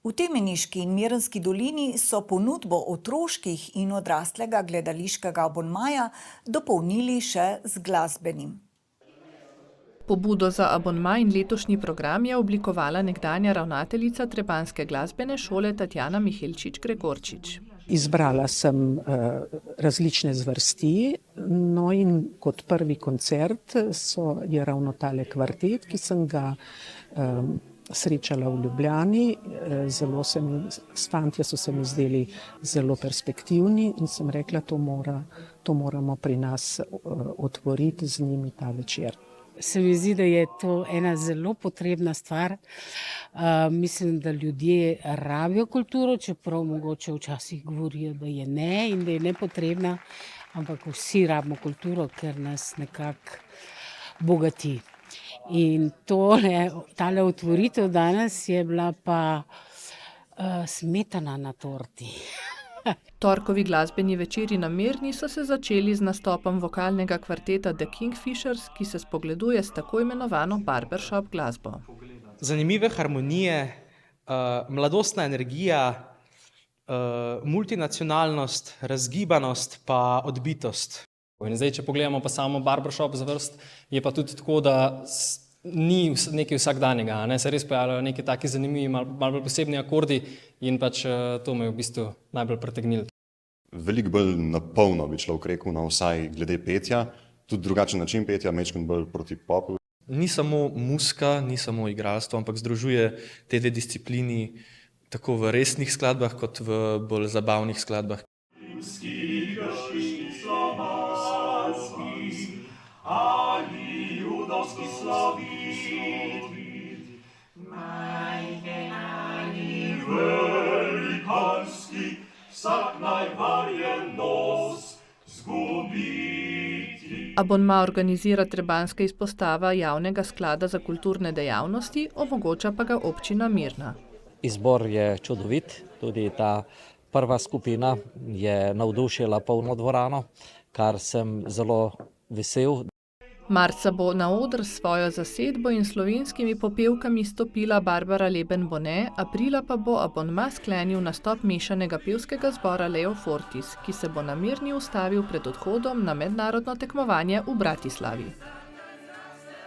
V Temeniški in Mirnski dolini so ponudbo otroških in odraslega gledališkega abonmaja dopolnili še z glasbenim. Pobudo za abonma in letošnji program je oblikovala nekdanja ravnateljica trebanjske glasbene šole Tatjana Mihelčič-Gregorčič. Izbrala sem različne zvrsti, no in kot prvi koncert je ravno tale kvartet, ki sem ga srečala v Ljubljani. Fantje so se mi zdeli zelo perspektivni in sem rekla, to moramo pri nas otvoriti z njimi ta večer. Se mi zdi, da je to ena zelo potrebna stvar. Mislim, da ljudje rabijo kulturo, čeprav mogoče včasih govorijo, da je ne in da je nepotrebna, ampak vsi rabimo kulturo, ker nas nekako bogati. In tale otvoritev danes je bila pa smetana na torti. Torkovi glasbeni večeri na Mirni so se začeli z nastopom vokalnega kvarteta The Kingfishers, ki se spogleduje s tako imenovano barbershop glasbo. Zanimive harmonije, mladostna energija, multinacionalnost, razgibanost pa odbitost. In zdaj, če pogledamo pa samo barbershop zvrst, je pa tudi tako, da ni nekaj vsakdanjega, se res pojavljajo neki taki zanimivi, malo bolj posebni akordi in pač to me je v bistvu najbolj pritegnilo. Veliko bolj napolno bi človek rekel, vsaj glede petja, tudi drugačen način petja, majčkeno bolj proti popu. Ni samo muzika, ni samo igralstvo, ampak združuje te dve disciplini tako v resnih skladbah kot v bolj zabavnih skladbah. Abonma organizira trebanjska izpostava Javnega sklada za kulturne dejavnosti, omogoča pa ga občina Mirna. Izbor je čudovit, tudi ta prva skupina je navdušila polno dvorano, kar sem zelo vesel. Marca bo na oder s svojo zasedbo in slovenskimi popevkami stopila Barbara Leben-Bone, aprila pa bo abonma sklenil nastop mešanega pevskega zbora Leo Fortis, ki se bo na Mirni ustavil pred odhodom na mednarodno tekmovanje v Bratislavi.